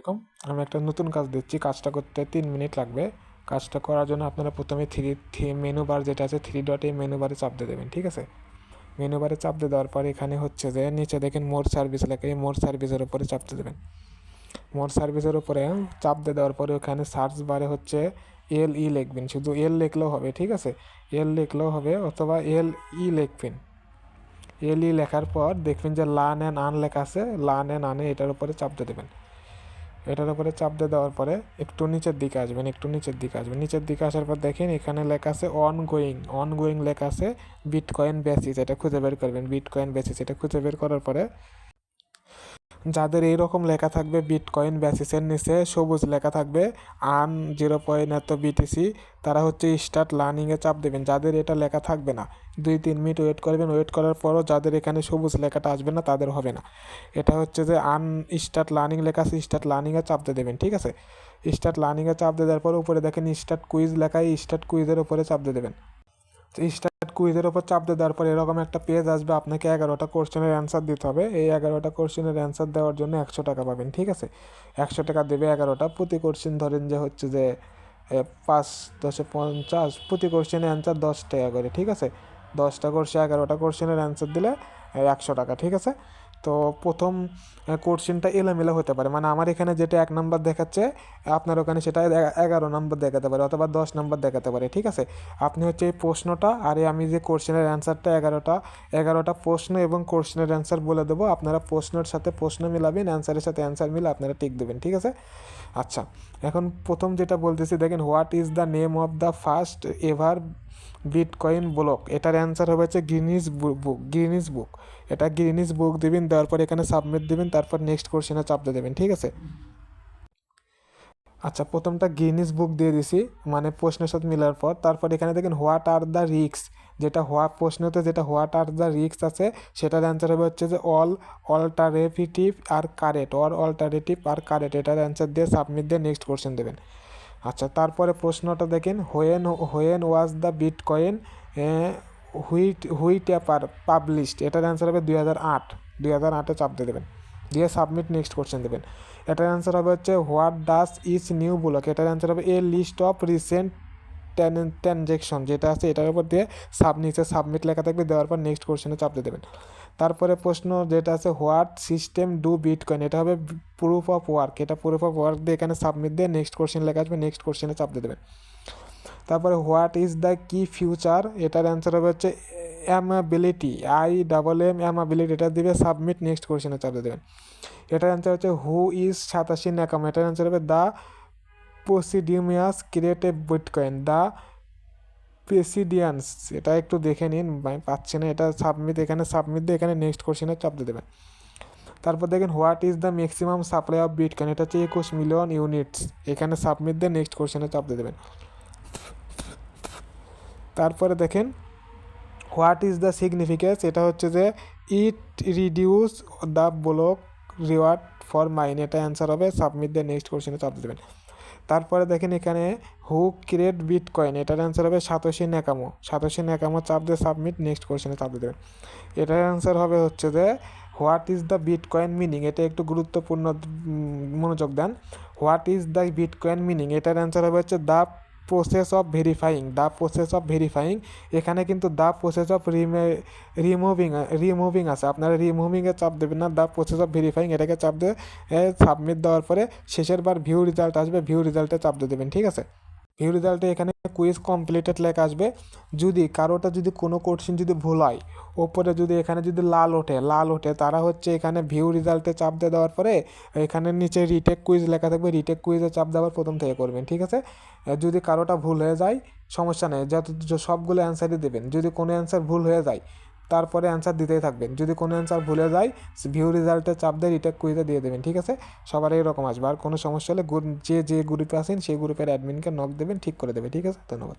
আলাইকুম। আমি একটা নতুন কাজ দিচ্ছি। কাজটা করতে 3 মিনিট লাগবে। কাজটা করার জন্য আপনারা প্রথমে মেনু বার যেটা আছে 3 ডট এই মেনু বারে চাপ দিয়ে দেবেন, ঠিক আছে? মেনু বারে চাপ দিয়ে দেওয়ার পর এখানে হচ্ছে যে নিচে দেখেন মোর সার্ভিস লেখা, এই মোর সার্ভিসের উপরে চাপ দিয়ে দেবেন। মোর সার্ভিসের উপরে চাপ দিয়ে দেওয়ার পরে ওখানে সার্চ বারে হচ্ছে LE লিখবেন, শুধু এল লিখলেও হবে, ঠিক আছে? এল লিখলেও হবে অথবা LE লিখবেন। LE লেখার পর দেখবেন যে লার্ন অ্যান্ড আন লেখা আছে, লার্ন অ্যান্ড আনে এটার উপরে চাপ দিয়ে দেবেন। এটার উপরে চাপ দিয়ে দেওয়ার পরে একটু নিচের দিকে আসবেন, নিচের দিকে আসার পর দেখেন এখানে লেখা আছে অনগোয়িং লেখা আছে বিটকয়েন বেসিস, এটা খুঁজে বের করবেন। বিটকয়েন বেসিস এটা খুঁজে বের করার পরে যাদের এইরকম লেখা থাকবে বিটকয়েন বেসিসের নিচে সবুজ লেখা থাকবে আর্ন 0 এত বিটিসি, তারা হচ্ছে স্টার্ট লার্নিংয়ে চাপ দেবেন। যাদের এটা লেখা থাকবে না 2-3 মিনিট ওয়েট করবেন। ওয়েট করার পরও যাদের এখানে সবুজ লেখাটা আসবে না তাদের হবে না। এটা হচ্ছে যে স্টার্ট লার্নিং লেখা আছে, স্টার্ট লার্নিংয়ে চাপ দিয়ে দেবেন, ঠিক আছে? স্টার্ট লার্নিংয়ে চাপ দিয়ে দেওয়ার পর উপরে দেখেন স্টার্ট কুইজ লেখা, স্টার্ট কুইজের উপরে চাপ দিয়ে দেবেন। স্টার্ট কুইজের ওপর চাপ দিয়ে দেওয়ার পর এরকম একটা পেজ আসবে, আপনাকে 11টা কোশ্চেনের অ্যান্সার দিতে হবে। এই 11টা কোশ্চেনের অ্যান্সার দেওয়ার জন্য 100 টাকা পাবেন, ঠিক আছে? 100 টাকা দেবে 11টা। প্রতি কোশ্চেন ধরেন যে হচ্ছে যে 5 10 50, প্রতি কোশ্চেনের অ্যান্সার 10 টাকা করে, ঠিক আছে? 10টা কোশ্চেন 11টা কোশ্চেনের অ্যান্সার দিলে 100 টাকা, ঠিক আছে? তো প্রথম কোশ্চেনটা এলোমেলো হতে পারে, মানে আমার এখানে যেটা 1 নাম্বার দেখাচ্ছে আপনার ওখানে সেটা 11 নাম্বার দেখাতে পারে অথবা 10 নাম্বার দেখাতে পারে, ঠিক আছে? আপনি হচ্ছে এই প্রশ্নটা আর আমি যে কোশ্চেনের অ্যান্সারটা 11টা প্রশ্ন এবং কোশ্চেনের অ্যান্সার বলে দেবো, আপনারা প্রশ্নের সাথে প্রশ্ন মিলাবেন, অ্যান্সারের সাথে অ্যান্সার মিলে আপনারা টিক দেবেন, ঠিক আছে? আচ্ছা, এখন প্রথম যেটা বলতেছি দেখেন, what is the name of the first ever bitcoin block, এটার অ্যান্সার হবে হচ্ছে গ্রিনিস বুক। এটা গ্রিনিস বুক দিবেন, দেওয়ার পর এখানে সাবমিট দিবেন, তারপর নেক্সট কোশ্চেনে চাপ দিয়ে দেবেন, ঠিক আছে? আচ্ছা, প্রথমটা গিনিস বুক দিয়ে দিছি, মানে প্রশ্নের সাথে মিলার পর তারপর এখানে দেখেন হোয়াট আর দ্য রিস্ক, যেটা প্রশ্নতে যেটা হোয়াট আর দ্য রিস্ক আছে সেটার অ্যান্সার হবে হচ্ছে যে অল্টারনেটিভ আর কারেক্ট, এটার অ্যান্সার দিয়ে সাবমিট দিয়ে নেক্সট কোশ্চেন দেবেন। আচ্ছা, তারপরে প্রশ্নটা দেখেন when was the bitcoin wheat published, এটার অ্যান্সার হবে 2008 চাপ দিয়ে দেবেন, দিয়ে সাবমিট নেক্সট কোশ্চেন দেবেন। এটার অ্যান্সার হবে হচ্ছে what does is new block, এটার অ্যান্সার হবে a list of recent transaction, যেটা আছে এটার উপর দিয়ে নিচে সাবমিট লেখা থাকবে, দেওয়ার পর নেক্সট কোশ্চেনে চাপ দিয়ে দেবেন। তারপরে প্রশ্ন যেটা আছে হোয়াট সিস্টেম ডু বিটকয়েন, এটা হবে প্রুফ অফ ওয়ার্ক, এটা প্রুফ অফ ওয়ার্ক দিয়ে এখানে সাবমিট দিয়ে নেক্সট কোশ্চেন লেখা আসবে, নেক্সট কোশ্চেনে চাপ দিয়ে দেবেন। তারপরে হোয়াট ইজ দ্য কি ফিউচার, এটার অ্যান্সার হবে হচ্ছে অ্যামাবিলিটি, অ্যামাবিলিটি, এটা দিবে সাবমিট নেক্সট কোশ্চেনে চাপ দিয়ে দেবেন। এটার অ্যান্সার হচ্ছে হু ইজ সাতাশি নাকামো, এটার অ্যান্সার হবে the pseudonymous create a Bitcoin, the pseudonyms, এটা একটু দেখে নিন, আমি পাচ্ছি না, এটা সাবমিট, এখানে সাবমিট দিয়ে এখানে নেক্সট কোশ্চেনে চাপ দিয়ে দেবেন। তারপর দেখেন what is the maximum supply of bitcoin, এটা হচ্ছে 21 মিলিয়ন ইউনিটস, এখানে সাবমিট দিয়ে নেক্সট কোশ্চেনে চাপ দিয়ে দেবেন। তারপরে দেখেন হোয়াট ইজ দ্য সিগনিফিকেন্স, এটা হচ্ছে যে it reduce the block reward for mine, এটা অ্যান্সার হবে সাবমিট দিয়ে নেক্সট কোশ্চেনে চাপ দেবেন। তারপরে দেখেন এখানে হু ক্রিয়েট বিটকয়েন, এটার অ্যান্সার হবে সাতোশি নাকামো, চাপ দিয়ে সাবমিট নেক্সট কোশ্চেনে চাপ দেবেন। এটার অ্যান্সার হবে হচ্ছে যে what is the Bitcoin meaning, এটা একটু গুরুত্বপূর্ণ, মনোযোগ দেন। What is the Bitcoin meaning, এটার অ্যান্সার হবে হচ্ছে দ্য প্রসেস অফ ভেরিফাইং, এখানে কিন্তু দ্য প্রসেস অফ রিমুভিং আছে, আপনারা রিমুভিংয়ে চাপ দেবেন না, দ্য প্রসেস অফ ভেরিফাইং এটাকে চাপ দিয়ে সাবমিট দেওয়ার পরে শেষের বার ভিউ রেজাল্ট আসবে, ভিউ রেজাল্টে চাপ দিয়ে দেবেন, ঠিক আছে? ভিউ রেজাল্টে এখানে কুইজ কমপ্লিটেড লেখা আসবে। যদি কারোটা যদি কোনো কোশ্চেন যদি ভুল হয়, ওপরে যদি এখানে যদি লাল ওঠে তারা হচ্ছে এখানে ভিউ রেজাল্টে চাপ দিয়ে দেওয়ার পরে এখানে নিচে রিটেক কুইজ লেখা থাকবে, রিটেক কুইজে চাপ দেওয়ার প্রথম থেকে করবেন, ঠিক আছে? যদি কারোটা ভুল হয়ে যায় সমস্যা নেই, যত সবগুলো অ্যান্সারই দেবেন। যদি কোনো অ্যান্সার ভুল হয়ে যায় তারপরে অ্যান্সার দিতেই থাকবেন, যদি কোনো অ্যান্সার ভুলে যায় ভিউ রেজাল্টে চাপ দিয়ে রিটেক কুইজে দিয়ে দেবেন, ঠিক আছে? সবার এরকম আসবে। আর কোনো সমস্যা হলে যে গ্রুপে আছেন সেই গ্রুপের অ্যাডমিনকে নক দেবেন, ঠিক করে দেবে, ঠিক আছে? ধন্যবাদ।